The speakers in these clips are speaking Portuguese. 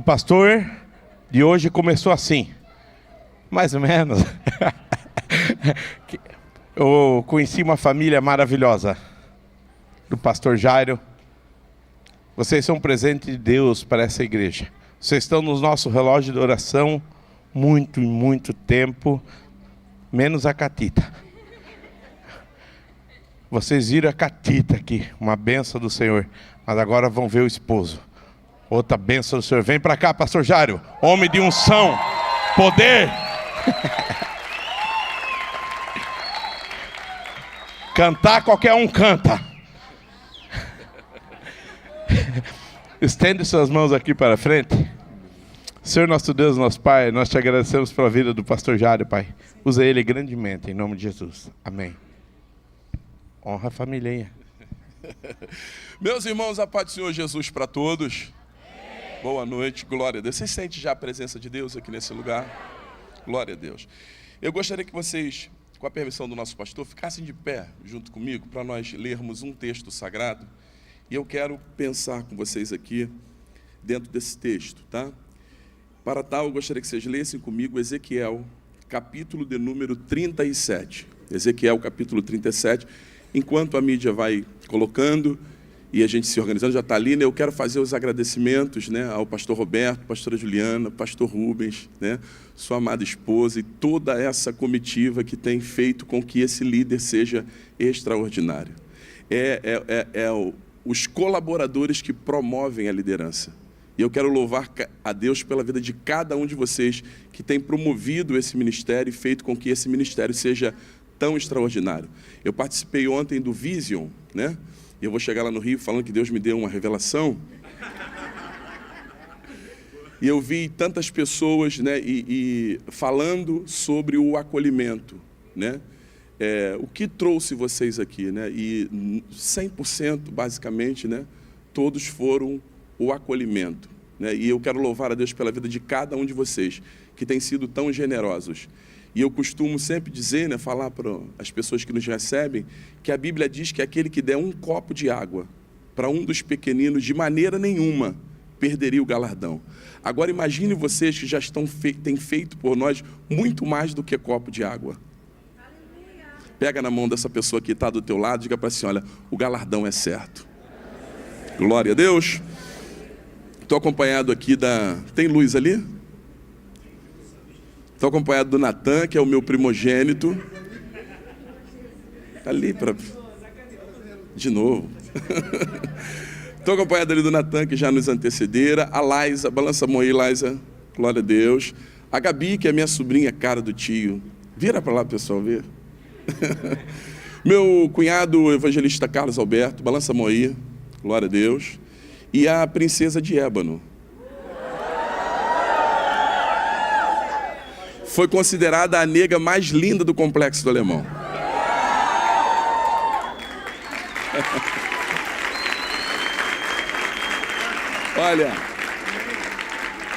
O pastor de hoje começou assim, mais ou menos. Eu conheci uma família maravilhosa, do pastor Jairo. Vocês são um presente de Deus para essa igreja. Vocês estão no nosso relógio de oração muito e muito tempo, menos a Catita. Vocês viram a Catita aqui, uma benção do Senhor, mas agora vão ver o esposo. Outra bênção do Senhor. Vem para cá, pastor Jário. Homem de unção, poder. Cantar, qualquer um canta. Estende suas mãos aqui para frente. Senhor nosso Deus, nosso Pai, nós te agradecemos pela vida do pastor Jário, Pai. Usa ele grandemente, em nome de Jesus. Amém. Honra a família. Meus irmãos, a paz do Senhor Jesus para todos. Boa noite, glória a Deus. Vocês sentem já a presença de Deus aqui nesse lugar? Glória a Deus. Eu gostaria que vocês, com a permissão do nosso pastor, ficassem de pé junto comigo para nós lermos um texto sagrado. E eu quero pensar com vocês aqui dentro desse texto, tá? Para tal, eu gostaria que vocês lessem comigo Ezequiel, capítulo de número 37. Ezequiel, capítulo 37. Enquanto a mídia vai colocando e a gente se organizando, já está ali, né? Eu quero fazer os agradecimentos, né, ao pastor Roberto, pastora Juliana, pastor Rubens, né, sua amada esposa e toda essa comitiva que tem feito com que esse líder seja extraordinário. Os colaboradores que promovem a liderança. E eu quero louvar a Deus pela vida de cada um de vocês que tem promovido esse ministério e feito com que esse ministério seja tão extraordinário. Eu participei ontem do Vision, né? E eu vou chegar lá no Rio falando que Deus me deu uma revelação. E eu vi tantas pessoas, né, falando sobre o acolhimento, né? O que trouxe vocês aqui, né? E 100% basicamente, né, todos foram o acolhimento, né? E eu quero louvar a Deus pela vida de cada um de vocês que têm sido tão generosos. E eu costumo sempre dizer, né, falar para as pessoas que nos recebem, que a Bíblia diz que aquele que der um copo de água para um dos pequeninos, de maneira nenhuma, perderia o galardão. Agora imagine vocês que já têm feito por nós muito mais do que copo de água. Pega na mão dessa pessoa que está do teu lado e diga para assim, olha, o galardão é certo. Glória a Deus. Estou acompanhado aqui Tem luz ali? Estou acompanhado do Natan, que é o meu primogênito. Ali para... De novo. Estou acompanhado ali do Natan, que já nos antecedera. A Laisa, balança a mão aí, Laisa. Glória a Deus. A Gabi, que é minha sobrinha, cara do tio. Vira para lá, pessoal, ver. Meu cunhado, o evangelista Carlos Alberto, balança a mão aí. Glória a Deus. E a princesa de ébano. Foi considerada a nega mais linda do Complexo do Alemão. Olha,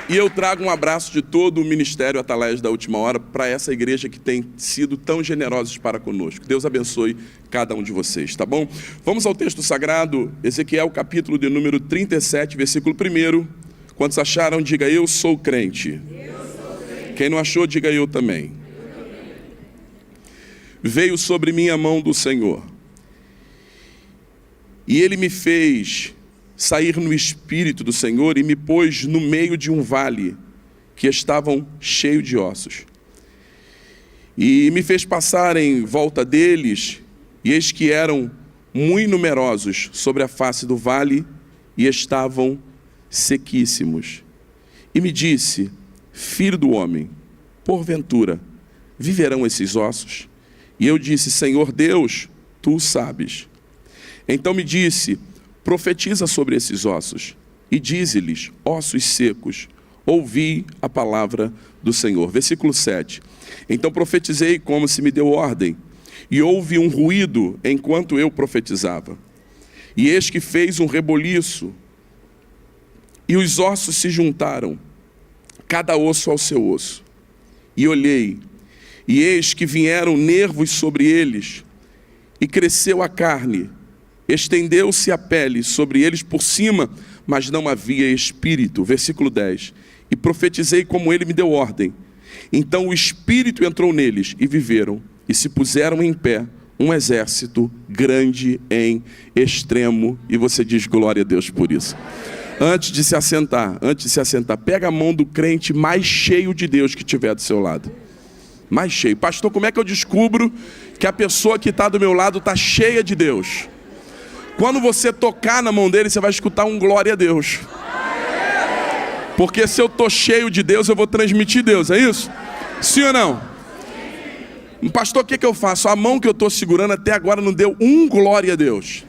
e eu trago um abraço de todo o Ministério Atalaias da Última Hora para essa igreja que tem sido tão generosos para conosco. Deus abençoe cada um de vocês, tá bom? Vamos ao texto sagrado, Ezequiel, capítulo de número 37, versículo 1. Quantos acharam, diga, eu sou crente. Quem não achou, diga eu também. Veio sobre mim a mão do Senhor, e Ele me fez sair no Espírito do Senhor e me pôs no meio de um vale que estavam cheio de ossos. E me fez passar em volta deles, e eis que eram muito numerosos sobre a face do vale, e estavam sequíssimos. E me disse, filho do homem, porventura, viverão esses ossos? E eu disse, Senhor Deus, tu o sabes. Então me disse, profetiza sobre esses ossos, e dize-lhes, ossos secos, ouvi a palavra do Senhor. Versículo 7. Então profetizei como se me deu ordem, e houve um ruído enquanto eu profetizava. E eis que fez um reboliço, e os ossos se juntaram, cada osso ao seu osso. E olhei, e eis que vieram nervos sobre eles, e cresceu a carne, estendeu-se a pele sobre eles por cima, mas não havia espírito. Versículo 10. E profetizei como ele me deu ordem. Então o espírito entrou neles e viveram, e se puseram em pé um exército grande em extremo. E você diz glória a Deus por isso. Antes de se assentar, pega a mão do crente mais cheio de Deus que tiver do seu lado. Mais cheio. Pastor, como é que eu descubro que a pessoa que está do meu lado está cheia de Deus? Quando você tocar na mão dele, você vai escutar um glória a Deus. Porque se eu estou cheio de Deus, eu vou transmitir Deus, é isso? Sim ou não? Pastor, o que eu faço? A mão que eu estou segurando até agora não deu um glória a Deus.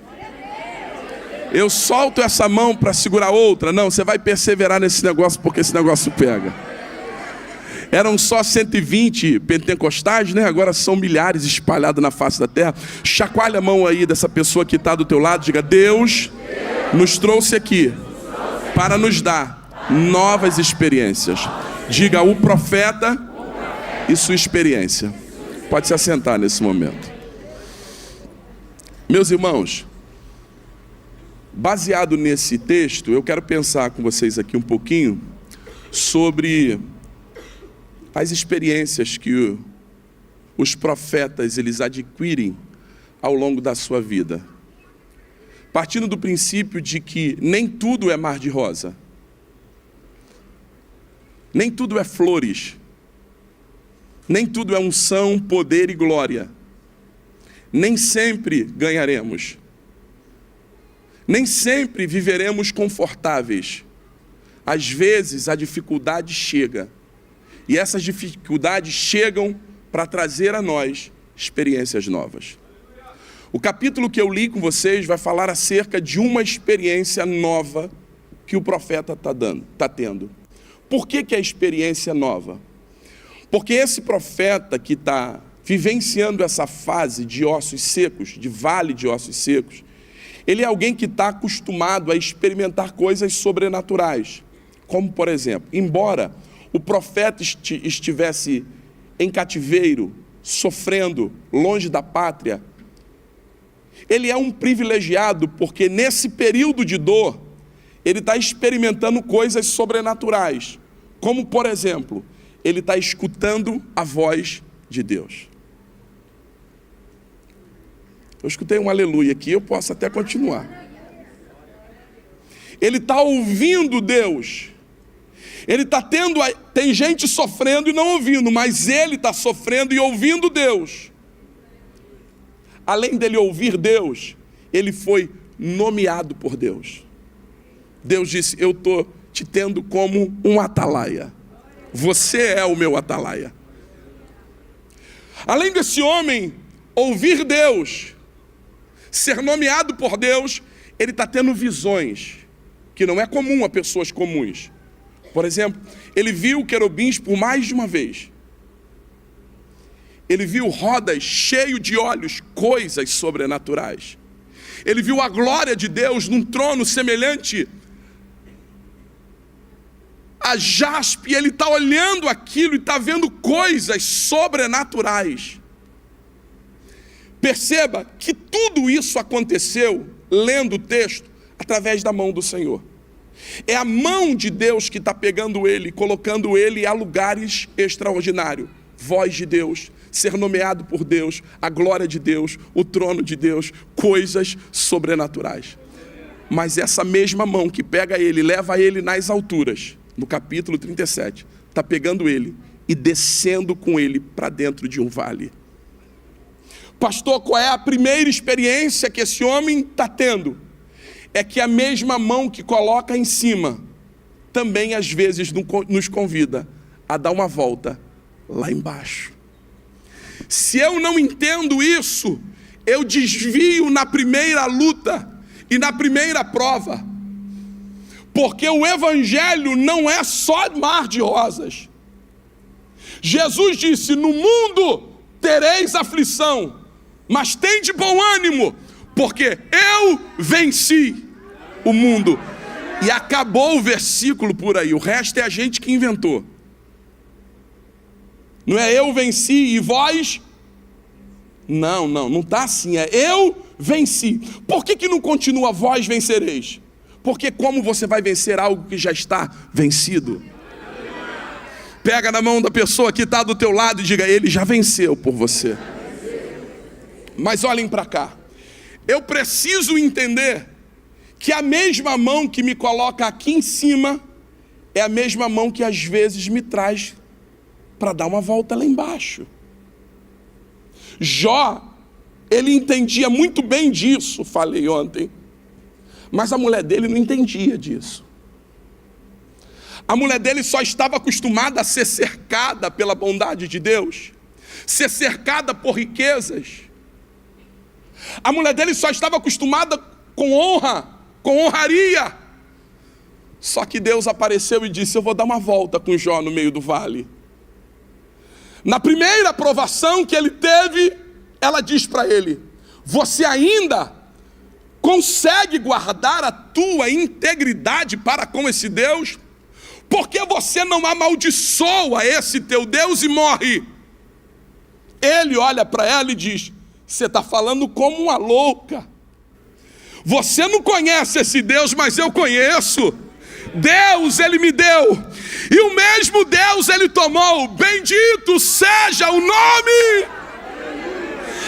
Eu solto essa mão para segurar outra? Não, você vai perseverar nesse negócio, porque esse negócio pega. Eram só 120 pentecostais, né? Agora são milhares espalhados na face da terra. Chacoalha a mão aí dessa pessoa que está do teu lado. Diga: Deus nos trouxe aqui para nos dar novas experiências. Diga: o profeta e sua experiência. Pode se assentar nesse momento. Meus irmãos, baseado nesse texto, eu quero pensar com vocês aqui um pouquinho sobre as experiências que os profetas eles adquirem ao longo da sua vida. Partindo do princípio de que nem tudo é mar de rosa. Nem tudo é flores. Nem tudo é unção, poder e glória. Nem sempre ganharemos. Nem sempre viveremos confortáveis. Às vezes a dificuldade chega. E essas dificuldades chegam para trazer a nós experiências novas. O capítulo que eu li com vocês vai falar acerca de uma experiência nova que o profeta está tendo. Por que é experiência nova? Porque esse profeta que está vivenciando essa fase de ossos secos, de vale de ossos secos, ele é alguém que está acostumado a experimentar coisas sobrenaturais. Como, por exemplo, embora o profeta estivesse em cativeiro, sofrendo, longe da pátria, ele é um privilegiado, porque nesse período de dor, ele está experimentando coisas sobrenaturais. Como, por exemplo, ele está escutando a voz de Deus. Eu escutei um aleluia aqui, eu posso até continuar. Ele está ouvindo Deus. Ele está tem gente sofrendo e não ouvindo, mas ele está sofrendo e ouvindo Deus. Além dele ouvir Deus, ele foi nomeado por Deus. Deus disse: eu estou te tendo como um atalaia. Você é o meu atalaia. Além desse homem ouvir Deus, ser nomeado por Deus, ele está tendo visões, que não é comum a pessoas comuns. Por exemplo, ele viu querubins por mais de uma vez. Ele viu rodas cheias de olhos, coisas sobrenaturais. Ele viu a glória de Deus num trono semelhante a jaspe, e ele está olhando aquilo e está vendo coisas sobrenaturais. Perceba que tudo isso aconteceu, lendo o texto, através da mão do Senhor. É a mão de Deus que está pegando ele, colocando ele a lugares extraordinários. Voz de Deus, ser nomeado por Deus, a glória de Deus, o trono de Deus, coisas sobrenaturais. Mas essa mesma mão que pega ele, leva ele nas alturas, no capítulo 37, está pegando ele e descendo com ele para dentro de um vale. Pastor, qual é a primeira experiência que esse homem está tendo? É que a mesma mão que coloca em cima, também às vezes nos convida a dar uma volta lá embaixo. Se eu não entendo isso, eu desvio na primeira luta e na primeira prova. Porque o evangelho não é só mar de rosas. Jesus disse: no mundo tereis aflição, mas tende bom ânimo, porque eu venci o mundo. E acabou o versículo por aí. O resto é a gente que inventou. Não é eu venci e vós? Não está assim. É eu venci. Por que não continua vós vencereis? Porque como você vai vencer algo que já está vencido? Pega na mão da pessoa que está do teu lado e diga: ele já venceu por você. Mas olhem para cá. Eu preciso entender que a mesma mão que me coloca aqui em cima é a mesma mão que às vezes me traz para dar uma volta lá embaixo. Jó, ele entendia muito bem disso, falei ontem. Mas a mulher dele não entendia disso. A mulher dele só estava acostumada a ser cercada pela bondade de Deus, ser cercada por riquezas. A mulher dele só estava acostumada com honra, com honraria. Só que Deus apareceu e disse: eu vou dar uma volta com Jó no meio do vale. Na primeira aprovação que ele teve, ela diz para ele: você ainda consegue guardar a tua integridade para com esse Deus? Porque você não amaldiçoa esse teu Deus e morre? Ele olha para ela e diz: você está falando como uma louca. Você não conhece esse Deus, mas eu conheço. Deus ele me deu, e o mesmo Deus ele tomou. Bendito seja o nome.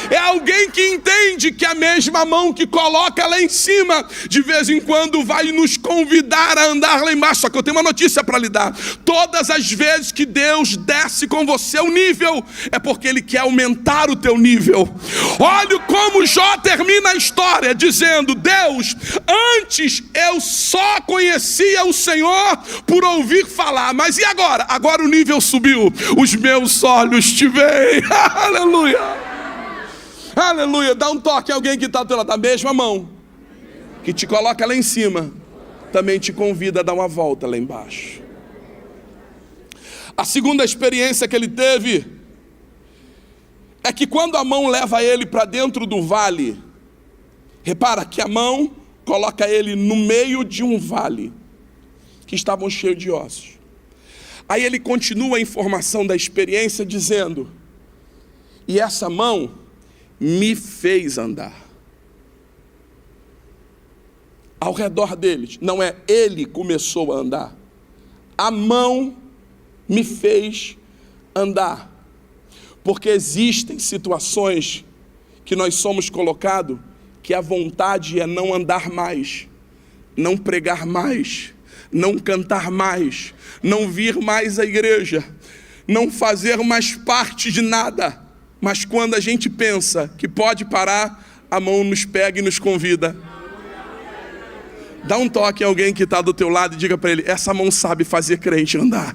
É alguém que entende que a mesma mão que coloca lá em cima, de vez em quando vai nos convidar a andar lá embaixo. Só que eu tenho uma notícia para lhe dar: todas as vezes que Deus desce com você o nível, é porque Ele quer aumentar o teu nível. Olha como Jó termina a história dizendo: Deus, antes eu só conhecia o Senhor por ouvir falar, mas e agora? Agora o nível subiu, os meus olhos te veem. Aleluia. Aleluia, dá um toque a alguém que está do teu lado. A mesma mão que te coloca lá em cima também te convida a dar uma volta lá embaixo. A segunda experiência que ele teve é que quando a mão leva ele para dentro do vale, repara que a mão coloca ele no meio de um vale que estavam cheios de ossos. Aí ele continua a informação da experiência dizendo: e essa mão me fez andar. Ao redor deles, não é ele começou a andar, a mão me fez andar. Porque existem situações que nós somos colocados que a vontade é não andar mais, não pregar mais, não cantar mais, não vir mais à igreja, não fazer mais parte de nada. Mas quando a gente pensa que pode parar, a mão nos pega e nos convida. Dá um toque em alguém que está do teu lado e diga para ele: essa mão sabe fazer crente andar.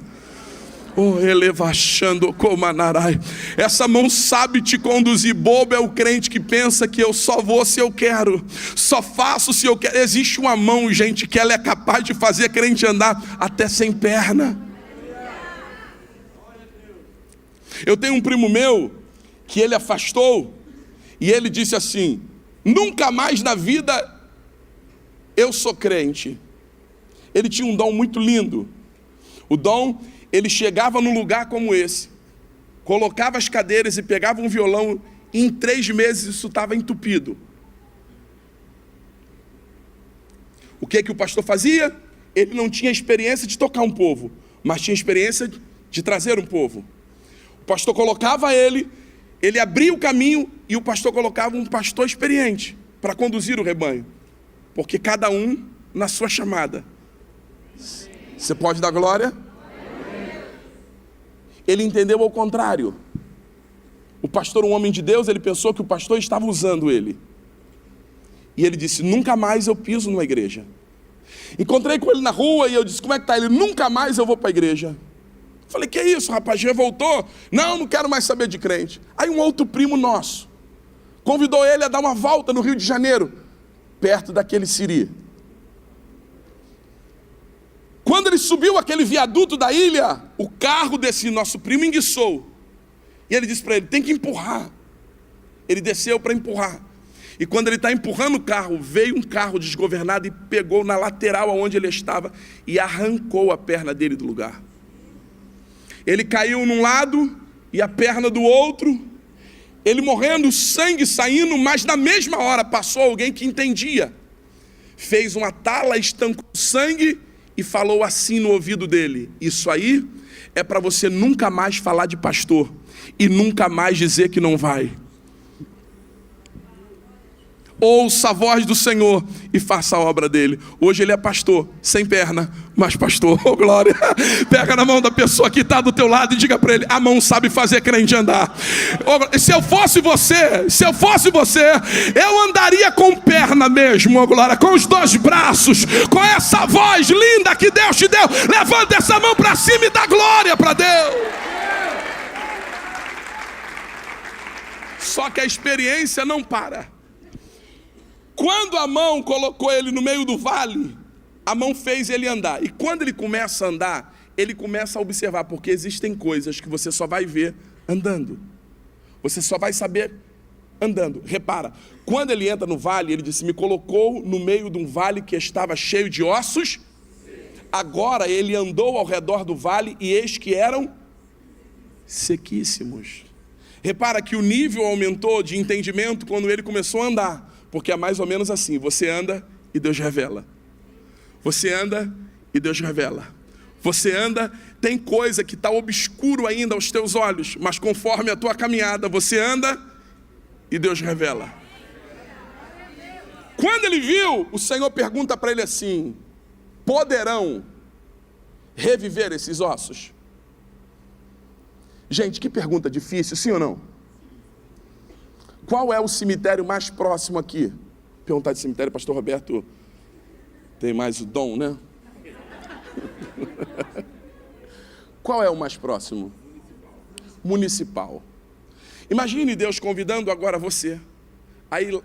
Oh, elevachando comanarai. Essa mão sabe te conduzir. Bobo é o crente que pensa que eu só vou se eu quero, só faço se eu quero. Existe uma mão, gente, que ela é capaz de fazer crente andar até sem perna. Eu tenho um primo meu que ele afastou, e ele disse assim: nunca mais na vida eu sou crente. Ele tinha um dom muito lindo. O dom, ele chegava num lugar como esse, colocava as cadeiras e pegava um violão, e em 3 meses isso estava entupido. O que o pastor fazia? Ele não tinha experiência de tocar um povo, mas tinha experiência de trazer um povo. O pastor colocava ele abria o caminho, e o pastor colocava um pastor experiente para conduzir o rebanho, porque cada um na sua chamada. Você pode dar glória? Ele entendeu ao contrário. O pastor, um homem de Deus, ele pensou que o pastor estava usando ele, e ele disse: nunca mais eu piso numa igreja. Encontrei com ele na rua e eu disse: como é que está? Ele: nunca mais eu vou para a igreja. Falei: que isso, rapaz, já voltou? Não quero mais saber de crente. Aí um outro primo nosso convidou ele a dar uma volta no Rio de Janeiro, perto daquele Siri. Quando ele subiu aquele viaduto da ilha, o carro desse nosso primo enguiçou. E ele disse para ele: tem que empurrar. Ele desceu para empurrar. E quando ele está empurrando o carro, veio um carro desgovernado e pegou na lateral onde ele estava e arrancou a perna dele do lugar. Ele caiu num lado e a perna do outro, ele morrendo, sangue saindo, mas na mesma hora passou alguém que entendia. fez uma tala, estancou sangue e falou assim no ouvido dele: isso aí é para você nunca mais falar de pastor e nunca mais dizer que não vai. Ouça a voz do Senhor e faça a obra dele. Hoje ele é pastor, sem perna, mas pastor. Oh, glória. Pega na mão da pessoa que está do teu lado e diga para ele: a mão sabe fazer crente andar. Oh, se eu fosse você, eu andaria com perna mesmo, oh, glória, com os dois braços, com essa voz linda que Deus te deu. Levanta essa mão para cima e dá glória para Deus. Só que a experiência não para. Quando a mão colocou ele no meio do vale, a mão fez ele andar. E quando ele começa a andar, ele começa a observar, porque existem coisas que você só vai ver andando. Você só vai saber andando. Repara, quando ele entra no vale, ele disse: me colocou no meio de um vale que estava cheio de ossos. Agora ele andou ao redor do vale e eis que eram sequíssimos. Repara que o nível aumentou de entendimento quando ele começou a andar. Porque é mais ou menos assim: você anda e Deus revela. Você anda e Deus revela. Você anda, tem coisa que está obscuro ainda aos teus olhos, mas conforme a tua caminhada, você anda e Deus revela. Quando ele viu, o Senhor pergunta para ele assim: poderão reviver esses ossos? Gente, que pergunta difícil, sim ou não? Qual é o cemitério mais próximo aqui? Perguntar de cemitério, pastor Roberto tem mais o dom, né? Qual é o mais próximo? Municipal. Imagine Deus convidando agora você. Aí,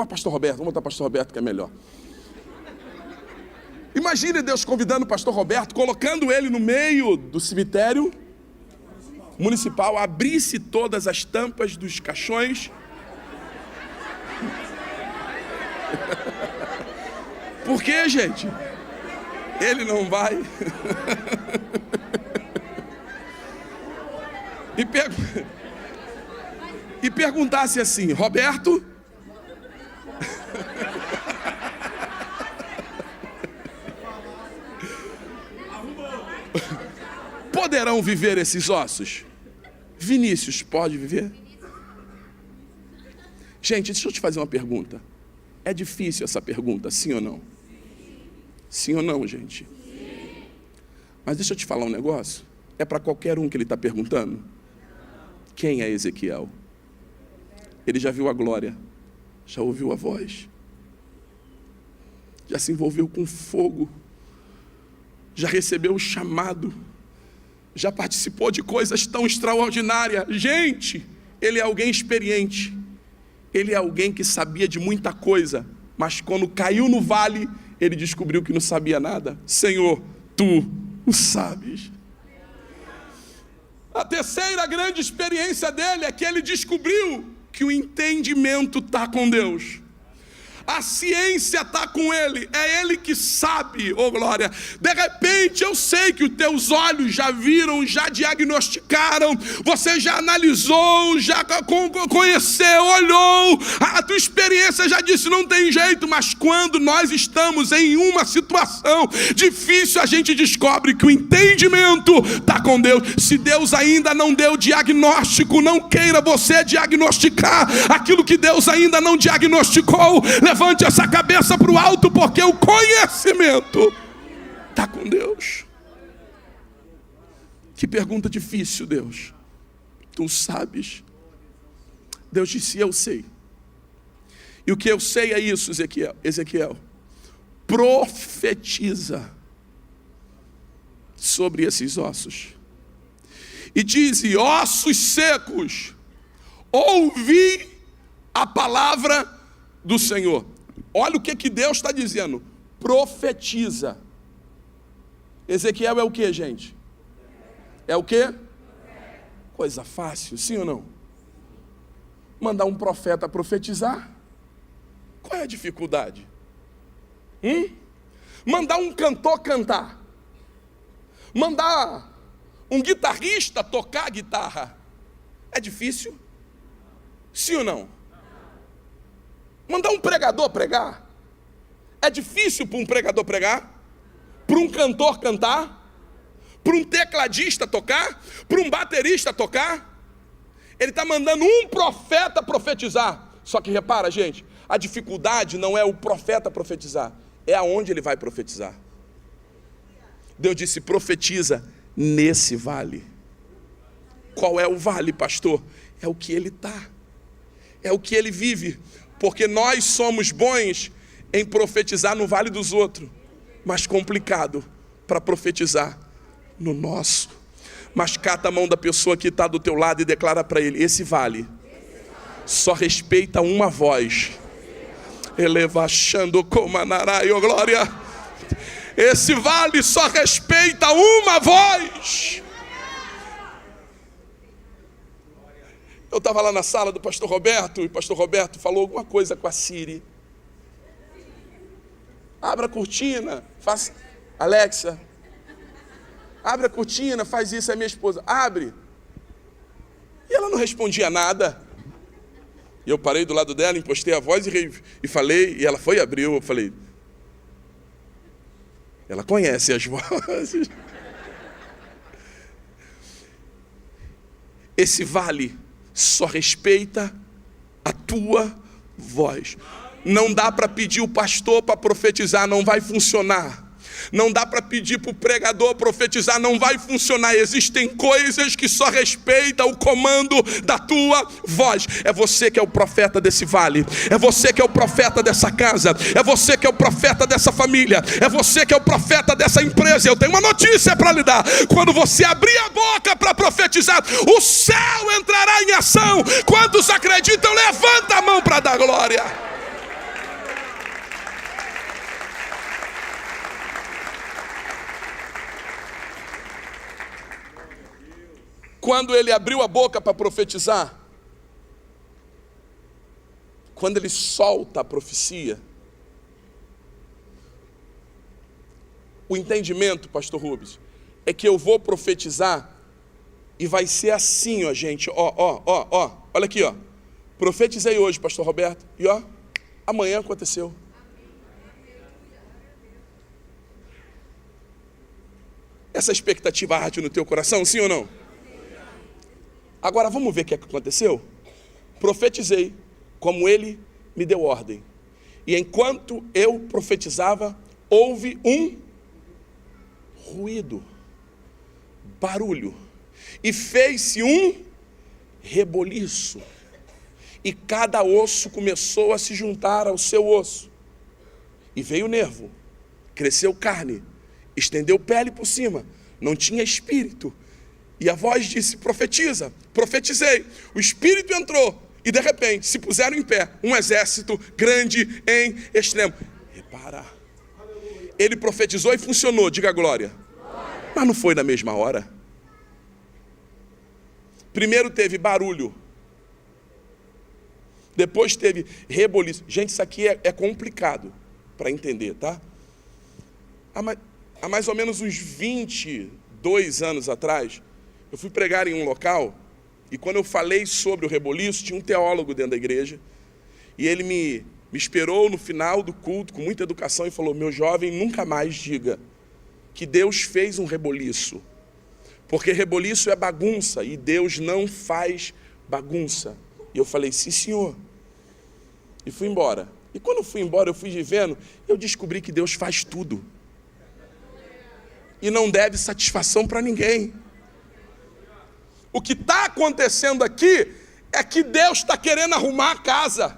pastor Roberto, vamos botar pastor Roberto que é melhor. Imagine Deus convidando o pastor Roberto, colocando ele no meio do cemitério municipal, abrisse todas as tampas dos caixões. Por quê, gente? Ele não vai. E perguntasse assim: Roberto, poderão viver esses ossos? Vinícius, pode viver? Gente, deixa eu te fazer uma pergunta. É difícil essa pergunta, sim ou não? Sim ou não, gente? Mas deixa eu te falar um negócio. É para qualquer um que ele está perguntando. Quem é Ezequiel? Ele já viu a glória, já ouviu a voz, já se envolveu com fogo, já recebeu o chamado, já participou de coisas tão extraordinárias. Gente, ele é alguém experiente. Ele é alguém que sabia de muita coisa, mas quando caiu no vale, ele descobriu que não sabia nada. Senhor, tu o sabes. A terceira grande experiência dele é que ele descobriu que o entendimento está com Deus. A ciência está com ele, é ele que sabe, oh glória. De repente eu sei que os teus olhos já viram, já diagnosticaram, você já analisou, já conheceu, olhou, a tua experiência já disse não tem jeito. Mas quando nós estamos em uma situação difícil, a gente descobre que o entendimento está com Deus. Se Deus ainda não deu diagnóstico, não queira você diagnosticar aquilo que Deus ainda não diagnosticou. Levante essa cabeça para o alto, porque o conhecimento está com Deus. Que pergunta difícil, Deus. Tu sabes. Deus disse: eu sei. E o que eu sei é isso, Ezequiel. Profetiza sobre esses ossos. E diz: ossos secos, ouvi a palavra do Senhor. Olha o que Deus está dizendo. Profetiza. Ezequiel é o que, gente? É o que? Coisa fácil, sim ou não? Mandar um profeta profetizar? Qual é a dificuldade? Mandar um cantor cantar? Mandar um guitarrista tocar guitarra? É difícil? Sim ou não? Mandar um pregador pregar? É difícil para um pregador pregar? Para um cantor cantar? Para um tecladista tocar? Para um baterista tocar? Ele está mandando um profeta profetizar. Só que repara, gente, a dificuldade não é o profeta profetizar, é aonde ele vai profetizar. Deus disse: profetiza nesse vale. Qual é o vale, pastor? É o que ele está, é o que ele vive. Porque nós somos bons em profetizar no vale dos outros, mas complicado para profetizar no nosso. Mas cata a mão da pessoa que está do teu lado e declara para ele: esse vale só respeita uma voz. Elevachando como anaraio, glória. Esse vale só respeita uma voz. Eu estava lá na sala do pastor Roberto, e o pastor Roberto falou alguma coisa com a Siri. Abra a cortina, faça. Alexa, abre a cortina, faz isso, é minha esposa. Abre. E ela não respondia nada. E eu parei do lado dela, impostei a voz e falei, e ela foi e abriu. Eu falei: ela conhece as vozes. Esse vale só respeita a tua voz. Não dá para pedir o pastor para profetizar, não vai funcionar. Não dá para pedir para o pregador profetizar, não vai funcionar. Existem coisas que só respeitam o comando da tua voz. É você que é o profeta desse vale, é você que é o profeta dessa casa, é você que é o profeta dessa família, é você que é o profeta dessa empresa. Eu tenho uma notícia para lhe dar: quando você abrir a boca para profetizar, o céu entrará em ação. Quantos acreditam? Levanta a mão para dar glória. Quando ele abriu a boca para profetizar, quando ele solta a profecia, o entendimento, pastor Rubens, é que eu vou profetizar e vai ser assim, ó, gente, olha aqui, ó. Profetizei hoje, pastor Roberto, e ó, amanhã aconteceu. Essa expectativa arde no teu coração, sim ou não? Agora vamos ver o que aconteceu? Profetizei como ele me deu ordem. E enquanto eu profetizava, houve um ruído, barulho. E fez-se um reboliço. E cada osso começou a se juntar ao seu osso. E veio o nervo, cresceu carne, estendeu pele por cima, não tinha espírito. E a voz disse: profetiza. Profetizei. O espírito entrou e de repente se puseram em pé um exército grande em extremo. Repara, ele profetizou e funcionou, diga glória. Mas não foi na mesma hora. Primeiro teve barulho, depois teve reboliço. Gente, isso aqui é complicado para entender, tá? Há mais ou menos uns 22 anos atrás, eu fui pregar em um local, e quando eu falei sobre o reboliço, tinha um teólogo dentro da igreja, e ele me esperou no final do culto, com muita educação, e falou: meu jovem, nunca mais diga que Deus fez um reboliço, porque reboliço é bagunça, e Deus não faz bagunça. E eu falei: sim, senhor. E fui embora. E quando eu fui embora, eu fui vivendo, eu descobri que Deus faz tudo. E não deve satisfação para ninguém. O que está acontecendo aqui é que Deus está querendo arrumar a casa.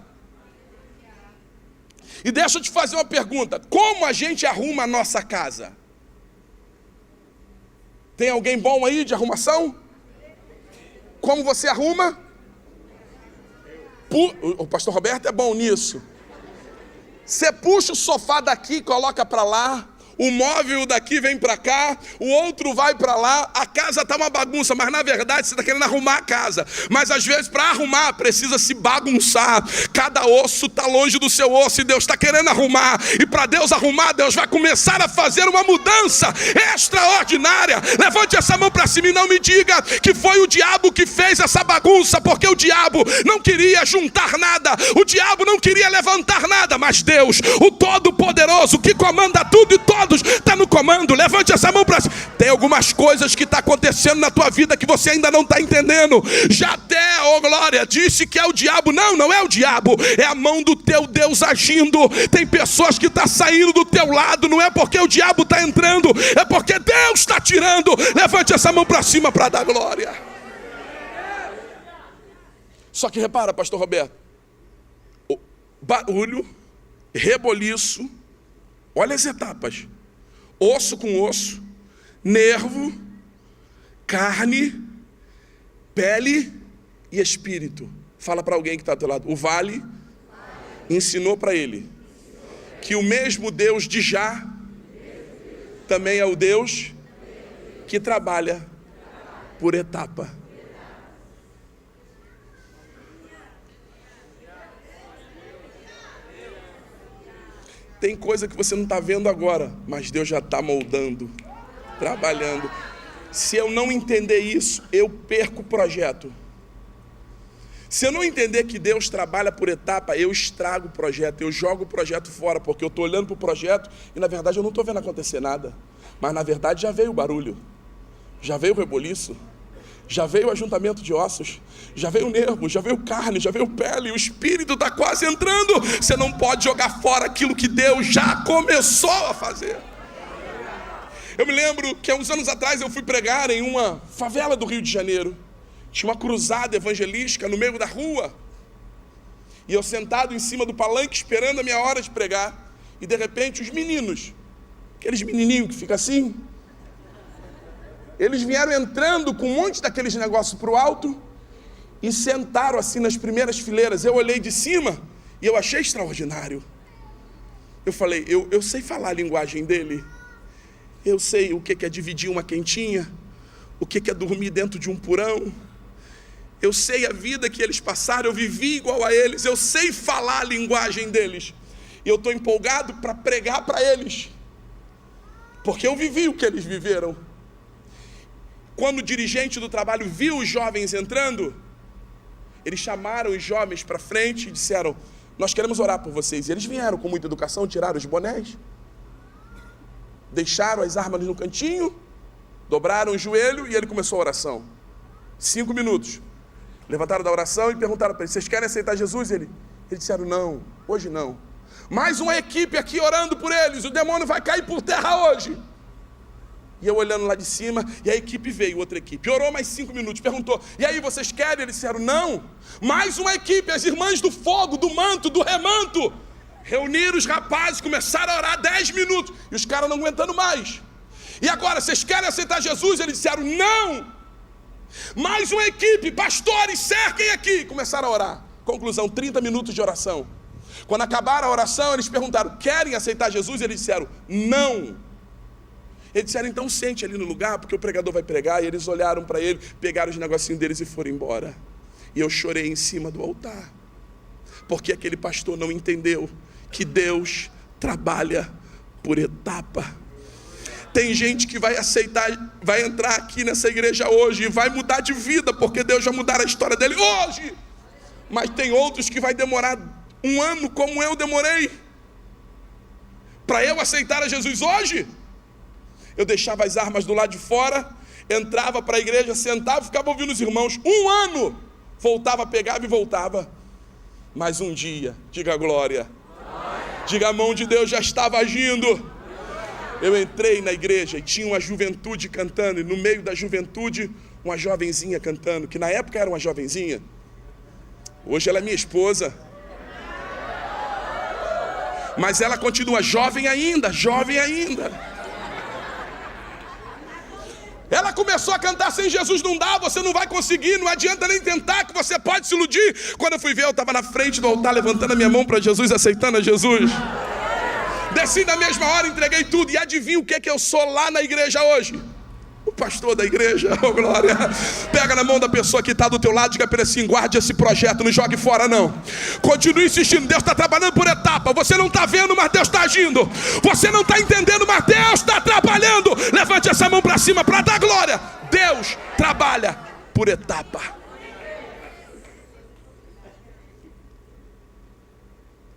E deixa eu te fazer uma pergunta: como a gente arruma a nossa casa? Tem alguém bom aí de arrumação? Como você arruma? O pastor Roberto é bom nisso. Você puxa o sofá daqui e coloca para lá, o móvel daqui vem para cá, o outro vai para lá, a casa está uma bagunça, mas na verdade você está querendo arrumar a casa. Mas às vezes para arrumar precisa se bagunçar. Cada osso está longe do seu osso e Deus está querendo arrumar. E para Deus arrumar, Deus vai começar a fazer uma mudança extraordinária. Levante essa mão para cima e não me diga que foi o diabo que fez essa bagunça, porque o diabo não queria juntar nada, o diabo não queria levantar nada, mas Deus, o Todo-Poderoso, que comanda tudo e todos, está no comando. Levante essa mão para cima. Tem algumas coisas que está acontecendo na tua vida que você ainda não está entendendo. Já até, oh glória, disse que é o diabo. Não é o diabo, é a mão do teu Deus agindo. Tem pessoas que estão saindo do teu lado, não é porque o diabo está entrando, é porque Deus está tirando. Levante essa mão para cima para dar glória. Só que repara, pastor Roberto, o barulho, reboliço, olha as etapas: osso com osso, nervo, carne, pele e espírito. Fala para alguém que está do teu lado: o vale ensinou para ele que o mesmo Deus de já também é o Deus que trabalha por etapa. Tem coisa que você não está vendo agora, mas Deus já está moldando, trabalhando. Se eu não entender isso, eu perco o projeto. Se eu não entender que Deus trabalha por etapa, eu estrago o projeto, eu jogo o projeto fora, porque eu estou olhando para o projeto e na verdade eu não estou vendo acontecer nada. Mas na verdade já veio o barulho, já veio o reboliço, já veio o ajuntamento de ossos, já veio o nervo, já veio carne, já veio pele, o espírito está quase entrando. Você não pode jogar fora aquilo que Deus já começou a fazer. Eu me lembro que há uns anos atrás eu fui pregar em uma favela do Rio de Janeiro. Tinha uma cruzada evangelística no meio da rua. E eu sentado em cima do palanque esperando a minha hora de pregar. E de repente os meninos, aqueles menininhos que ficam assim, eles vieram entrando com um monte daqueles negócios para o alto e sentaram assim nas primeiras fileiras. Eu olhei de cima e eu achei extraordinário. Eu falei, eu sei falar a linguagem dele. Eu sei o que é dividir uma quentinha, o que é dormir dentro de um porão. Eu sei a vida que eles passaram, eu vivi igual a eles. Eu sei falar a linguagem deles. E eu estou empolgado para pregar para eles, porque eu vivi o que eles viveram. Quando o dirigente do trabalho viu os jovens entrando, eles chamaram os jovens para frente e disseram: nós queremos orar por vocês. E eles vieram com muita educação, tiraram os bonés, deixaram as armas no cantinho, dobraram o joelho e ele começou a oração. 5 minutos. Levantaram da oração e perguntaram para ele: vocês querem aceitar Jesus? Eles disseram: não, hoje não. Mais uma equipe aqui orando por eles, o demônio vai cair por terra hoje. E eu olhando lá de cima, e a equipe veio, outra equipe, orou mais 5 minutos, perguntou: e aí, vocês querem? Eles disseram: não. Mais uma equipe, as irmãs do fogo, do manto, do remanto, reuniram os rapazes, começaram a orar 10 minutos, e os caras não aguentando mais. E agora, vocês querem aceitar Jesus? Eles disseram: não. Mais uma equipe, pastores, cerquem aqui, começaram a orar. Conclusão, 30 minutos de oração. Quando acabaram a oração, eles perguntaram: querem aceitar Jesus? Eles disseram: não. Eles disseram: então sente ali no lugar, porque o pregador vai pregar. E eles olharam para ele, pegaram os negocinhos deles e foram embora. E eu chorei em cima do altar, porque aquele pastor não entendeu que Deus trabalha por etapa. Tem gente que vai aceitar, vai entrar aqui nessa igreja hoje e vai mudar de vida, porque Deus vai mudar a história dele hoje. Mas tem outros que vai demorar 1 ano, como eu demorei, para eu aceitar a Jesus hoje. Eu deixava as armas do lado de fora, entrava para a igreja, sentava, ficava ouvindo os irmãos. 1 ano, voltava, pegava e voltava. Mas um dia, diga glória, diga, a mão de Deus já estava agindo. Eu entrei na igreja e tinha uma juventude cantando, e no meio da juventude, uma jovenzinha cantando, que na época era uma jovenzinha, hoje ela é minha esposa, mas ela continua jovem ainda, jovem ainda. Ela começou a cantar: sem Jesus não dá, você não vai conseguir, não adianta nem tentar, que você pode se iludir. Quando eu fui ver, eu estava na frente do altar, levantando a minha mão para Jesus, aceitando a Jesus. De assim, na mesma hora, entreguei tudo. E adivinha o que eu sou lá na igreja hoje? O pastor da igreja, oh glória. Pega na mão da pessoa que está do teu lado e diga para ele assim: guarde esse projeto, não jogue fora não. Continue insistindo, Deus está trabalhando por etapa. Você não está vendo, mas Deus está agindo. Você não está entendendo, mas Deus está trabalhando. Levante essa mão para cima para dar glória. Deus trabalha por etapa.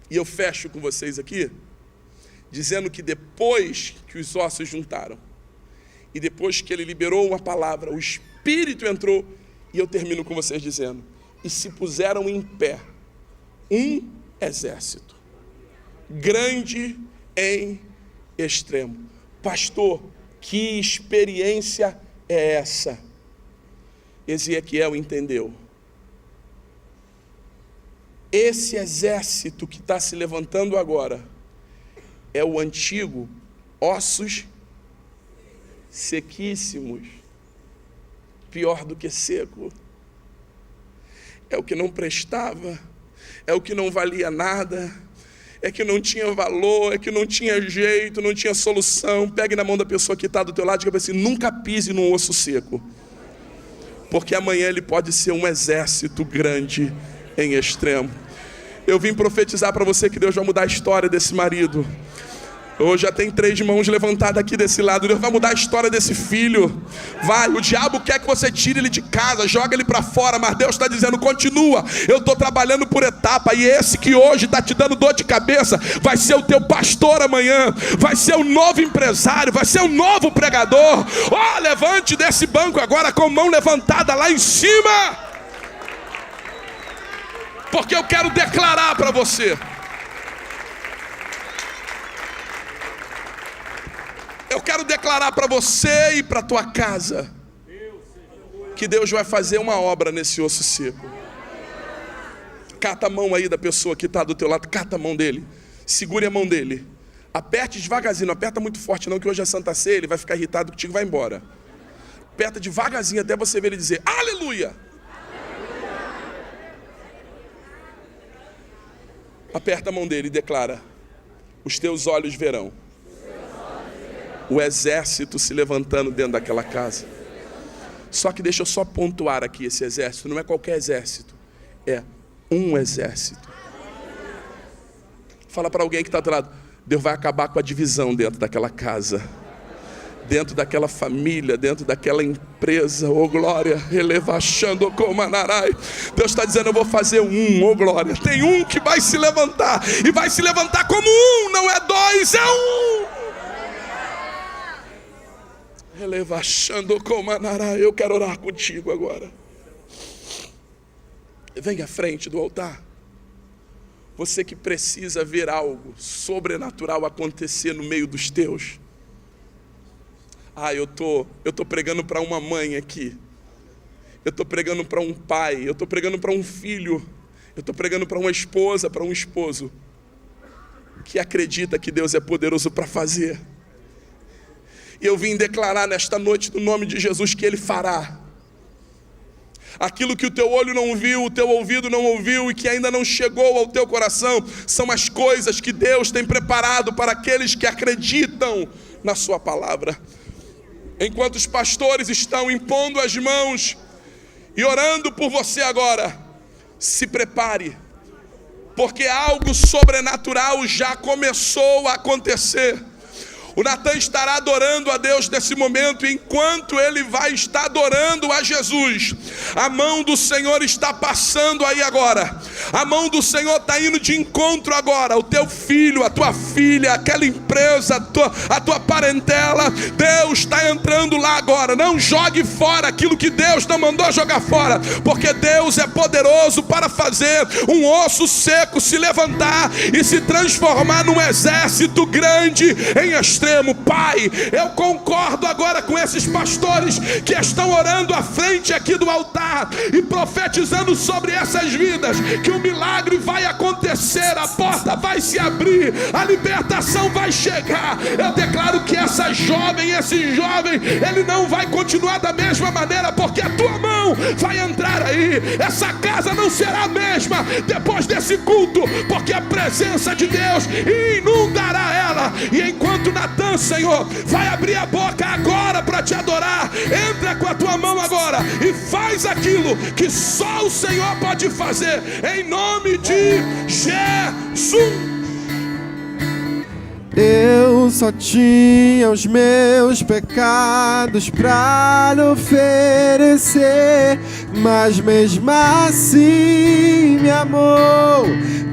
E eu fecho com vocês aqui, dizendo que depois que os ossos juntaram, e depois que ele liberou uma palavra, o Espírito entrou, e eu termino com vocês dizendo: e se puseram em pé um exército, grande em extremo. Pastor, que experiência é essa? Ezequiel entendeu. Esse exército que está se levantando agora é o antigo ossos sequíssimos, pior do que seco. É o que não prestava, é o que não valia nada, é que não tinha valor, é que não tinha jeito, não tinha solução. Pegue na mão da pessoa que está do teu lado e diga assim: nunca pise num osso seco, porque amanhã ele pode ser um exército grande em extremo. Eu vim profetizar para você que Deus vai mudar a história desse marido. Hoje já tem 3 mãos levantadas aqui desse lado. Deus vai mudar a história desse filho. Vai, o diabo quer que você tire ele de casa, joga ele para fora, mas Deus está dizendo: continua, eu estou trabalhando por etapa. E esse que hoje está te dando dor de cabeça vai ser o teu pastor amanhã, vai ser o novo empresário, vai ser o novo pregador. Oh, levante desse banco agora com mão levantada lá em cima, porque eu quero declarar para você. Eu quero declarar para você e para a tua casa que Deus vai fazer uma obra nesse osso seco. Cata a mão aí da pessoa que está do teu lado, cata a mão dele, segure a mão dele, aperte devagarzinho, não aperta muito forte não, que hoje é Santa Ceia, ele vai ficar irritado contigo e vai embora. Aperta devagarzinho até você ver ele dizer aleluia. Aperta a mão dele e declara: os teus olhos verão o exército se levantando dentro daquela casa. Só que deixa eu só pontuar aqui, esse exército não é qualquer exército, é um exército. Fala para alguém que está do lado: Deus vai acabar com a divisão dentro daquela casa, dentro daquela família, dentro daquela empresa. Oh glória, elevachando como anarai. Deus está dizendo: eu vou fazer um, oh glória. Tem um que vai se levantar, e vai se levantar como um, não é 2, é um. Elevachando como anarai. Eu quero orar contigo agora. Vem à frente do altar. Você que precisa ver algo sobrenatural acontecer no meio dos teus. Eu tô pregando para uma mãe aqui. Eu tô pregando para um pai. Eu tô pregando para um filho. Eu tô pregando para uma esposa, para um esposo que acredita que Deus é poderoso para fazer. E eu vim declarar nesta noite, no nome de Jesus, que Ele fará. Aquilo que o teu olho não viu, o teu ouvido não ouviu e que ainda não chegou ao teu coração, são as coisas que Deus tem preparado para aqueles que acreditam na sua palavra. Enquanto os pastores estão impondo as mãos e orando por você agora, se prepare, porque algo sobrenatural já começou a acontecer. O Natan estará adorando a Deus nesse momento, e enquanto ele vai estar adorando a Jesus, a mão do Senhor está passando aí agora. A mão do Senhor está indo de encontro agora. O teu filho, a tua filha, aquela empresa, a tua parentela, Deus está entrando lá agora. Não jogue fora aquilo que Deus não mandou jogar fora, porque Deus é poderoso para fazer um osso seco se levantar e se transformar num exército grande em extremo. extremo. Pai, eu concordo agora com esses pastores que estão orando à frente aqui do altar e profetizando sobre essas vidas, que o milagre vai acontecer, a porta vai se abrir, a libertação vai chegar. Eu declaro que essa jovem, esse jovem, ele não vai continuar da mesma maneira, porque a tua mão vai entrar aí. Essa casa não será a mesma depois desse culto, porque a presença de Deus inundará ela. E enquanto Natan, Senhor, vai abrir a boca agora para te adorar, entra com a tua mão agora e faz aquilo que só o Senhor pode fazer, em nome de Jesus. Eu só tinha os meus pecados pra lhe oferecer, mas mesmo assim me amou,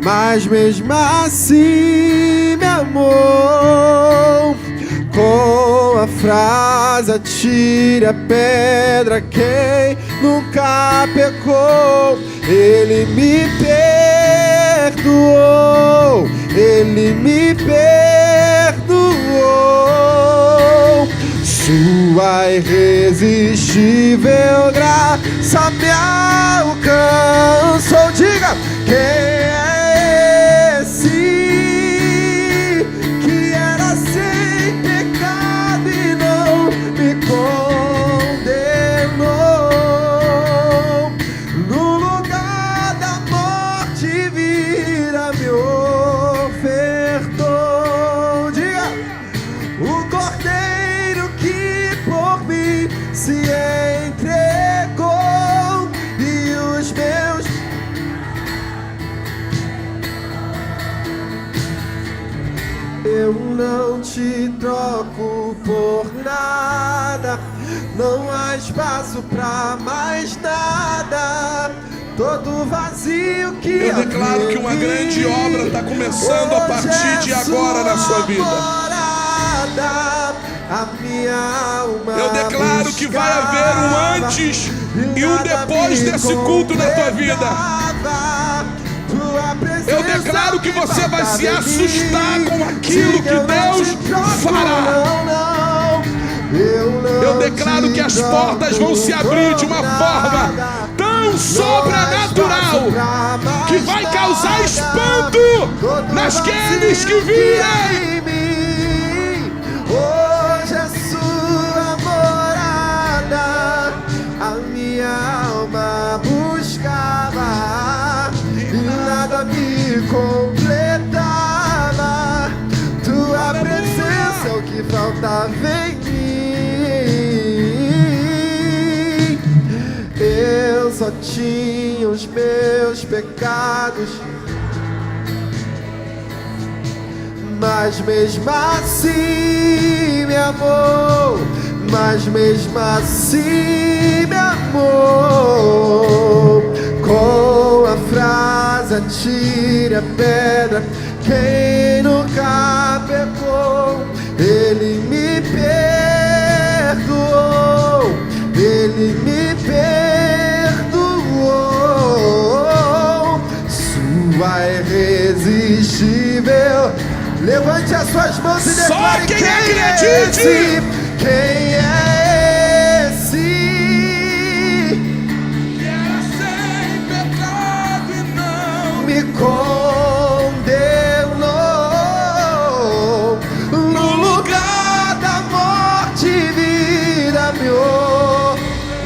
mas mesmo assim me amou. Com a frase atire a pedra quem nunca pecou, Ele me perdoou, Ele me perdoou. Sua irresistível graça me alcançou. Diga, quem é esse que era sem pecado e não me condenou? No lugar da morte vida me ofertou. Diga, o cordeiro que por mim se entregou, e os meus eu não te troco por nada, não há espaço pra mais nada. Todo vazio que eu declaro que uma grande obra está começando a partir de agora na sua vida. A minha alma eu declaro que vai haver um antes e um depois desse culto na tua vida. Eu declaro que você vai se assustar com aquilo que Deus fará. Eu declaro que as portas vão se abrir de uma forma tão sobrenatural que vai causar espanto naqueles que virem. Hoje é sua morada, a minha alma buscava e nada me completava. Tua presença é o que faltava em mim. Eu só tinha os meus pecados, mas mesmo assim me amou, mas mesmo assim me amou. Com a frase atire a pedra quem nunca pecou, Ele me perdoou, Ele me perdoou. Sua irresistível, levante as suas mãos e declare: quem quem acredite. é esse? Quem é esse Que era sem pecado e não me condenou? No lugar da morte vida me deu.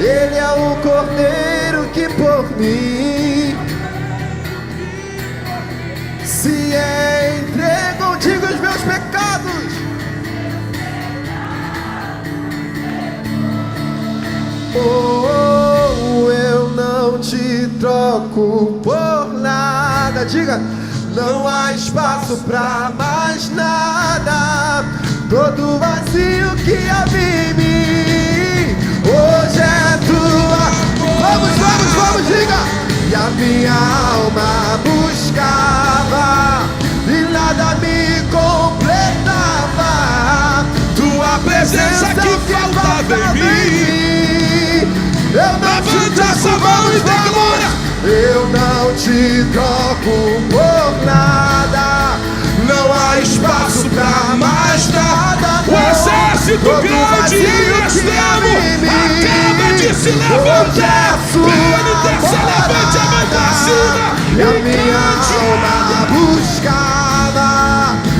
Ele é o cordeiro que por mim se entregou. Diga os meus pecados. Oh, eu não te troco por nada. Diga, não há espaço pra mais nada. Todo vazio que havia em mim hoje é tua. Vamos, vamos, vamos, diga. E a minha alma buscava e nada me completava. tua presença que faltava em mim. Eu não te Levante essa troco, mão e dê vamos, glória. eu não te troco por nada. Não há espaço pra mais nada. O exército Todo grande vazio e que extremo há em mim, acaba de se hoje levantar. é sua PNTC, levante a mão pra cima e a minha cante. alma buscava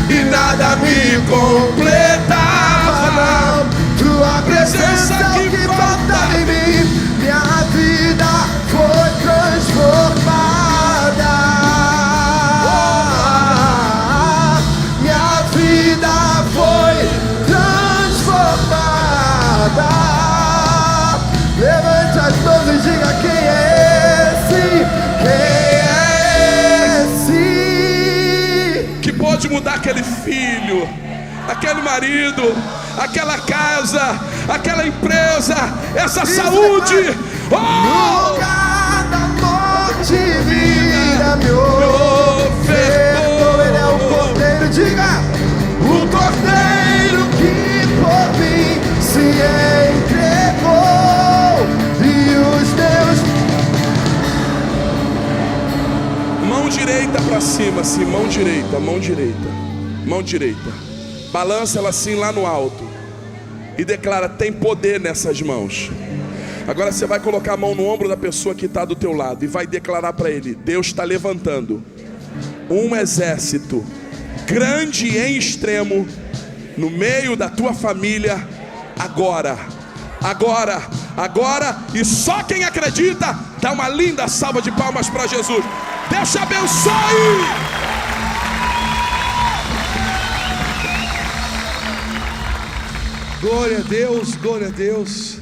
E nada me completava. tua presença que faltava em mim. Minha vida foi transformada. Minha vida foi transformada. Levante as mãos e diga: quem é esse? Quem é esse? Que pode mudar aquele filho, aquele marido, aquela casa, aquela empresa, essa saúde. No Oh! lugar da morte, vida me ofertou. Ele é o Cordeiro, diga: o Cordeiro que por mim se entregou. E os meus... Mão direita pra cima, assim, mão direita, mão direita, mão direita. Balança ela assim lá no alto e declara: tem poder nessas mãos. Agora você vai colocar a mão no ombro da pessoa que está do teu lado e vai declarar para ele: Deus está levantando um exército grande e em extremo no meio da tua família agora, agora, agora. E só quem acredita dá uma linda salva de palmas para Jesus. Deus te abençoe. Glória a Deus, glória a Deus.